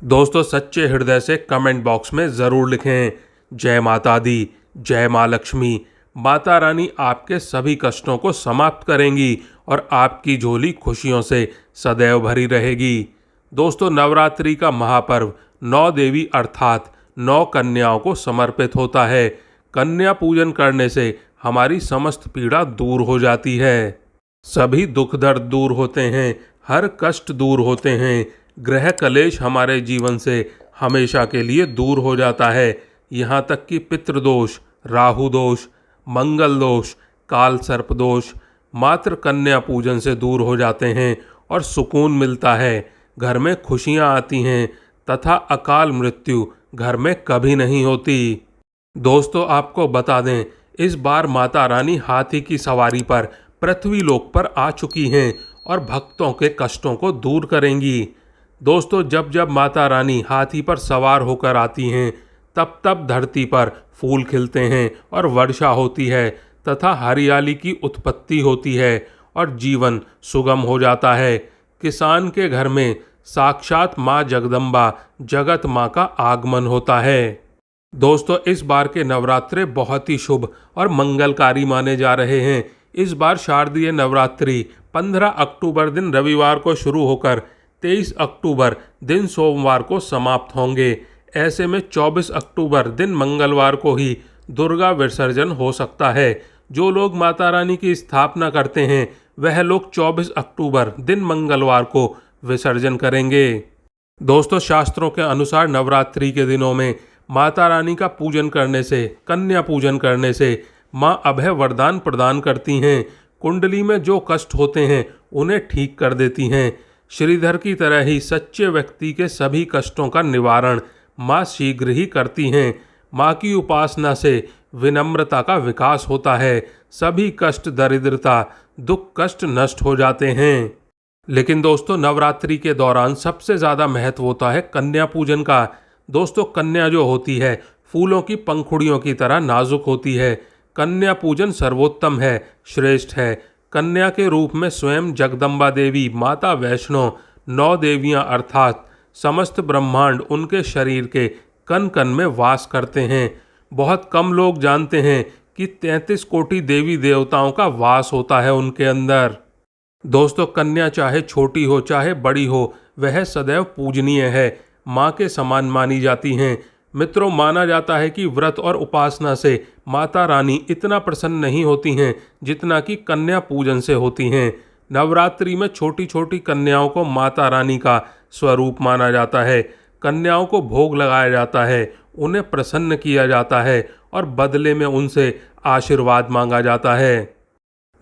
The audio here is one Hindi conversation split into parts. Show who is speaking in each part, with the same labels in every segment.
Speaker 1: दोस्तों सच्चे हृदय से कमेंट बॉक्स में ज़रूर लिखें जय माता दी, जय माँ लक्ष्मी। माता रानी आपके सभी कष्टों को समाप्त करेंगी और आपकी झोली खुशियों से सदैव भरी रहेगी। दोस्तों नवरात्रि का महापर्व 9 देवी अर्थात 9 कन्याओं को समर्पित होता है। कन्या पूजन करने से हमारी समस्त पीड़ा दूर हो जाती है, सभी दुख दर्द दूर होते हैं, हर कष्ट दूर होते हैं, ग्रह कलेश हमारे जीवन से हमेशा के लिए दूर हो जाता है। यहाँ तक कि पितृदोष, राहु दोष, मंगल दोष, काल सर्प दोष मात्र कन्या पूजन से दूर हो जाते हैं और सुकून मिलता है। घर में खुशियाँ आती हैं तथा अकाल मृत्यु घर में कभी नहीं होती। दोस्तों आपको बता दें, इस बार माता रानी हाथी की सवारी पर पृथ्वी लोक पर आ चुकी हैं और भक्तों के कष्टों को दूर करेंगी। दोस्तों जब जब माता रानी हाथी पर सवार होकर आती हैं तब तब धरती पर फूल खिलते हैं और वर्षा होती है तथा हरियाली की उत्पत्ति होती है और जीवन सुगम हो जाता है। किसान के घर में साक्षात माँ जगदम्बा जगत माँ का आगमन होता है। दोस्तों इस बार के नवरात्रे बहुत ही शुभ और मंगलकारी माने जा रहे हैं। इस बार शारदीय नवरात्रि 15 अक्टूबर दिन रविवार को शुरू होकर 23 अक्टूबर दिन सोमवार को समाप्त होंगे। ऐसे में 24 अक्टूबर दिन मंगलवार को ही दुर्गा विसर्जन हो सकता है। जो लोग माता रानी की स्थापना करते हैं वह लोग 24 अक्टूबर दिन मंगलवार को विसर्जन करेंगे। दोस्तों शास्त्रों के अनुसार नवरात्रि के दिनों में माता रानी का पूजन करने से, कन्या पूजन करने से माँ अभय वरदान प्रदान करती हैं। कुंडली में जो कष्ट होते हैं उन्हें ठीक कर देती हैं। श्रीधर की तरह ही सच्चे व्यक्ति के सभी कष्टों का निवारण माँ शीघ्र ही करती हैं। माँ की उपासना से विनम्रता का विकास होता है, सभी कष्ट, दरिद्रता, दुख कष्ट नष्ट हो जाते हैं। लेकिन दोस्तों नवरात्रि के दौरान सबसे ज़्यादा महत्व होता है कन्या पूजन का। दोस्तों कन्या जो होती है फूलों की पंखुड़ियों की तरह नाजुक होती है। कन्या पूजन सर्वोत्तम है, श्रेष्ठ है। कन्या के रूप में स्वयं जगदम्बा देवी, माता वैष्णो, 9 देवियां अर्थात समस्त ब्रह्मांड उनके शरीर के कण कण में वास करते हैं। बहुत कम लोग जानते हैं कि 33 कोटि देवी देवताओं का वास होता है उनके अंदर। दोस्तों कन्या चाहे छोटी हो चाहे बड़ी हो वह सदैव पूजनीय है, माँ के समान मानी जाती हैं। मित्रों माना जाता है कि व्रत और उपासना से माता रानी इतना प्रसन्न नहीं होती हैं जितना कि कन्या पूजन से होती हैं। नवरात्रि में छोटी छोटी कन्याओं को माता रानी का स्वरूप माना जाता है। कन्याओं को भोग लगाया जाता है, उन्हें प्रसन्न किया जाता है और बदले में उनसे आशीर्वाद मांगा जाता है।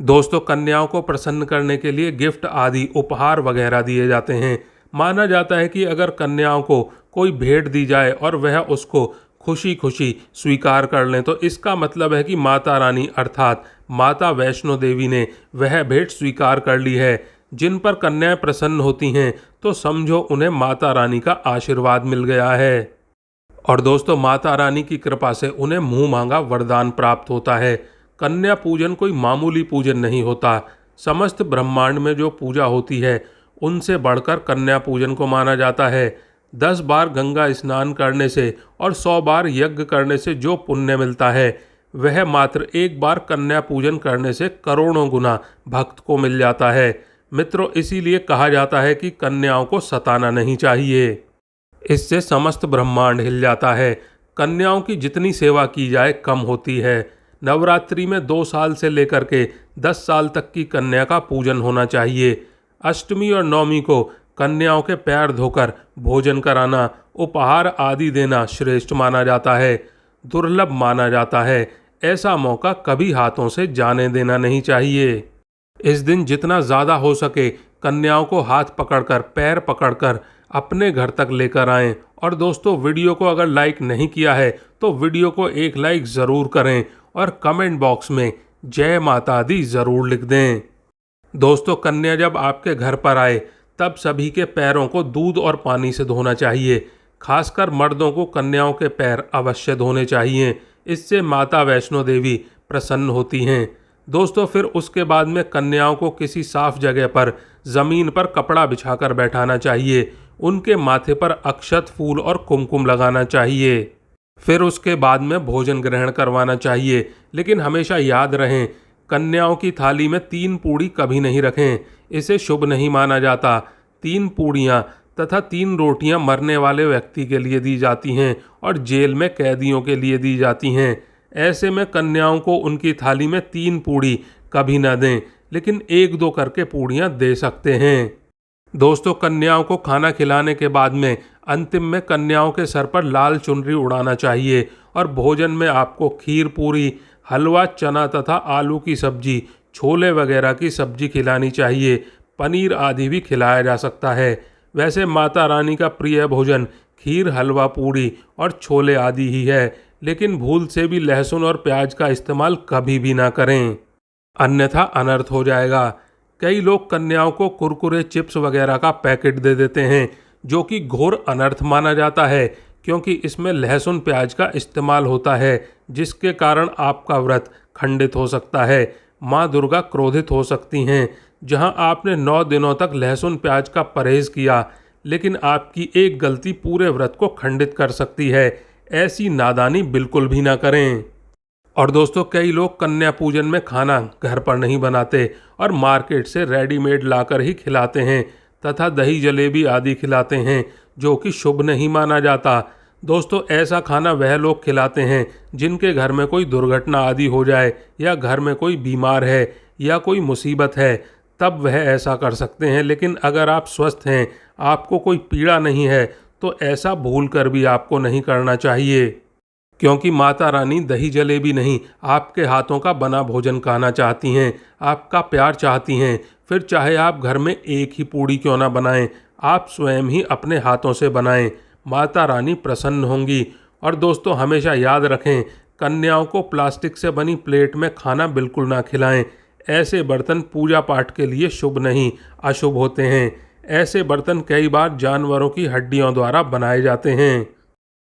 Speaker 1: दोस्तों कन्याओं को प्रसन्न करने के लिए गिफ्ट आदि उपहार वगैरह दिए जाते हैं। माना जाता है कि अगर कन्याओं को कोई भेंट दी जाए और वह उसको खुशी खुशी स्वीकार कर लें तो इसका मतलब है कि माता रानी अर्थात माता वैष्णो देवी ने वह भेंट स्वीकार कर ली है। जिन पर कन्याएं प्रसन्न होती हैं तो समझो उन्हें माता रानी का आशीर्वाद मिल गया है। और दोस्तों माता रानी की कृपा से उन्हें मुँह मांगा वरदान प्राप्त होता है। कन्या पूजन कोई मामूली पूजन नहीं होता। समस्त ब्रह्मांड में जो पूजा होती है उनसे बढ़कर कन्या पूजन को माना जाता है। 10 बार गंगा स्नान करने से और 100 बार यज्ञ करने से जो पुण्य मिलता है वह मात्र एक बार कन्या पूजन करने से करोड़ों गुना भक्त को मिल जाता है। मित्रों इसीलिए कहा जाता है कि कन्याओं को सताना नहीं चाहिए, इससे समस्त ब्रह्मांड हिल जाता है। कन्याओं की जितनी सेवा की जाए कम होती है। नवरात्रि में 2 साल से लेकर के 10 साल तक की कन्या का पूजन होना चाहिए। अष्टमी और नवमी को कन्याओं के पैर धोकर भोजन कराना, उपहार आदि देना श्रेष्ठ माना जाता है, दुर्लभ माना जाता है। ऐसा मौका कभी हाथों से जाने देना नहीं चाहिए। इस दिन जितना ज़्यादा हो सके कन्याओं को हाथ पकड़कर, पैर पकड़कर अपने घर तक लेकर आएं। और दोस्तों वीडियो को अगर लाइक नहीं किया है तो वीडियो को एक लाइक ज़रूर करें और कमेंट बॉक्स में जय माता दी ज़रूर लिख दें। दोस्तों कन्या जब आपके घर पर आए तब सभी के पैरों को दूध और पानी से धोना चाहिए। खासकर मर्दों को कन्याओं के पैर अवश्य धोने चाहिए, इससे माता वैष्णो देवी प्रसन्न होती हैं। दोस्तों फिर उसके बाद में कन्याओं को किसी साफ जगह पर ज़मीन पर कपड़ा बिछाकर बैठाना चाहिए। उनके माथे पर अक्षत, फूल और कुमकुम लगाना चाहिए। फिर उसके बाद में भोजन ग्रहण करवाना चाहिए। लेकिन हमेशा याद रहें, कन्याओं की थाली में 3 पूड़ी कभी नहीं रखें, इसे शुभ नहीं माना जाता। 3 पूड़ियाँ तथा 3 रोटियां मरने वाले व्यक्ति के लिए दी जाती हैं और जेल में कैदियों के लिए दी जाती हैं। ऐसे में कन्याओं को उनकी थाली में 3 पूड़ी कभी न दें, लेकिन 1-2 करके पूड़ियां दे सकते हैं। दोस्तों, कन्याओं को खाना खिलाने के बाद में अंतिम में कन्याओं के सर पर लाल चुनरी उड़ाना चाहिए और भोजन में आपको खीर पूरी, हलवा, चना तथा आलू की सब्जी, छोले वगैरह की सब्जी खिलानी चाहिए। पनीर आदि भी खिलाया जा सकता है। वैसे माता रानी का प्रिय भोजन खीर, हलवा, पूड़ी और छोले आदि ही है, लेकिन भूल से भी लहसुन और प्याज का इस्तेमाल कभी भी ना करें, अन्यथा अनर्थ हो जाएगा। कई लोग कन्याओं को कुरकुरे, चिप्स वगैरह का पैकेट दे देते हैं, जो कि घोर अनर्थ माना जाता है, क्योंकि इसमें लहसुन प्याज का इस्तेमाल होता है, जिसके कारण आपका व्रत खंडित हो सकता है। माँ दुर्गा क्रोधित हो सकती हैं। जहां आपने 9 दिनों तक लहसुन प्याज का परहेज किया, लेकिन आपकी एक गलती पूरे व्रत को खंडित कर सकती है। ऐसी नादानी बिल्कुल भी ना करें। और दोस्तों, कई लोग कन्या पूजन में खाना घर पर नहीं बनाते और मार्केट से रेडीमेड लाकर ही खिलाते हैं तथा दही जलेबी आदि खिलाते हैं, जो कि शुभ नहीं माना जाता। दोस्तों, ऐसा खाना वह लोग खिलाते हैं जिनके घर में कोई दुर्घटना आदि हो जाए या घर में कोई बीमार है या कोई मुसीबत है, तब वह ऐसा कर सकते हैं। लेकिन अगर आप स्वस्थ हैं, आपको कोई पीड़ा नहीं है, तो ऐसा भूल कर भी आपको नहीं करना चाहिए, क्योंकि माता रानी दही जलेबी नहीं, आपके हाथों का बना भोजन खाना चाहती हैं, आपका प्यार चाहती हैं। फिर चाहे आप घर में एक ही पूड़ी क्यों ना बनाएं, आप स्वयं ही अपने हाथों से बनाएं, माता रानी प्रसन्न होंगी। और दोस्तों, हमेशा याद रखें, कन्याओं को प्लास्टिक से बनी प्लेट में खाना बिल्कुल ना खिलाएं। ऐसे बर्तन पूजा पाठ के लिए शुभ नहीं, अशुभ होते हैं। ऐसे बर्तन कई बार जानवरों की हड्डियों द्वारा बनाए जाते हैं,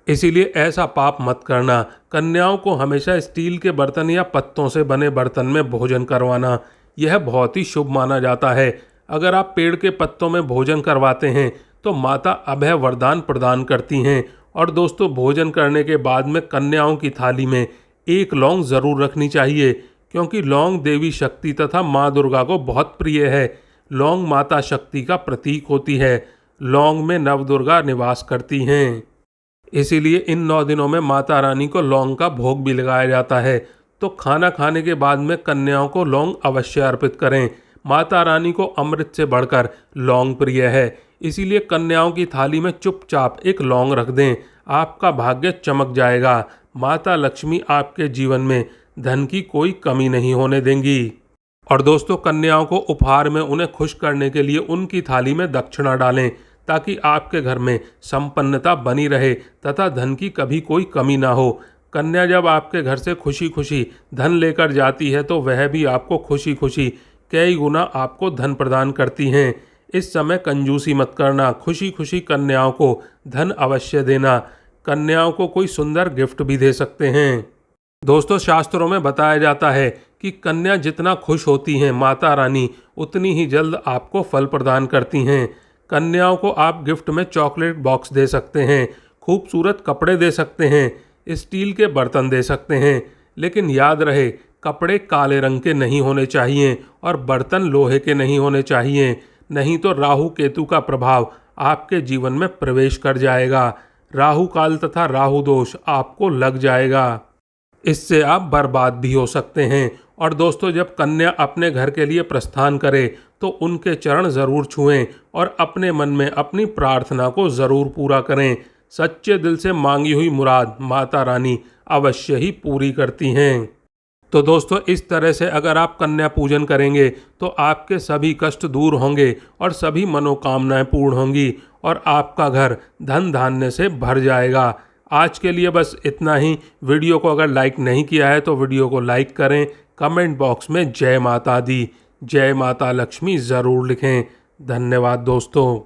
Speaker 1: इसीलिए ऐसा पाप मत करना। कन्याओं को हमेशा स्टील के बर्तन या पत्तों से बने बर्तन में भोजन करवाना, यह बहुत ही शुभ माना जाता है। अगर आप पेड़ के पत्तों में भोजन करवाते हैं तो माता अभय वरदान प्रदान करती हैं। और दोस्तों, भोजन करने के बाद में कन्याओं की थाली में 1 लौंग ज़रूर रखनी चाहिए, क्योंकि लौंग देवी शक्ति तथा माँ दुर्गा को बहुत प्रिय है। लौंग माता शक्ति का प्रतीक होती है। लौंग में नवदुर्गा निवास करती हैं, इसीलिए इन 9 दिनों में माता रानी को लौंग का भोग भी लगाया जाता है। तो खाना खाने के बाद में कन्याओं को लौंग अवश्य अर्पित करें। माता रानी को अमृत से बढ़कर लौंग प्रिय है, इसीलिए कन्याओं की थाली में चुपचाप 1 लौंग रख दें, आपका भाग्य चमक जाएगा। माता लक्ष्मी आपके जीवन में धन की कोई कमी नहीं होने देंगी। और दोस्तों, कन्याओं को उपहार में उन्हें खुश करने के लिए उनकी थाली में दक्षिणा डालें, ताकि आपके घर में संपन्नता बनी रहे तथा धन की कभी कोई कमी ना हो। कन्या जब आपके घर से खुशी खुशी धन लेकर जाती है, तो वह भी आपको खुशी खुशी कई गुना आपको धन प्रदान करती हैं। इस समय कंजूसी मत करना, खुशी खुशी कन्याओं को धन अवश्य देना। कन्याओं को कोई सुंदर गिफ्ट भी दे सकते हैं। दोस्तों, शास्त्रों में बताया जाता है कि कन्या जितना खुश होती हैं, माता रानी उतनी ही जल्द आपको फल प्रदान करती हैं। कन्याओं को आप गिफ्ट में चॉकलेट बॉक्स दे सकते हैं, खूबसूरत कपड़े दे सकते हैं, स्टील के बर्तन दे सकते हैं, लेकिन याद रहे, कपड़े काले रंग के नहीं होने चाहिए और बर्तन लोहे के नहीं होने चाहिए, नहीं तो राहु केतु का प्रभाव आपके जीवन में प्रवेश कर जाएगा। राहु काल तथा राहु दोष आपको लग जाएगा, इससे आप बर्बाद भी हो सकते हैं। और दोस्तों, जब कन्या अपने घर के लिए प्रस्थान करे तो उनके चरण ज़रूर छुएं और अपने मन में अपनी प्रार्थना को ज़रूर पूरा करें। सच्चे दिल से मांगी हुई मुराद माता रानी अवश्य ही पूरी करती हैं। तो दोस्तों, इस तरह से अगर आप कन्या पूजन करेंगे तो आपके सभी कष्ट दूर होंगे और सभी मनोकामनाएं पूर्ण होंगी और आपका घर धन धान्य से भर जाएगा। आज के लिए बस इतना ही। वीडियो को अगर लाइक नहीं किया है तो वीडियो को लाइक करें, कमेंट बॉक्स में जय माता दी, जय माता लक्ष्मी ज़रूर लिखें। धन्यवाद दोस्तों।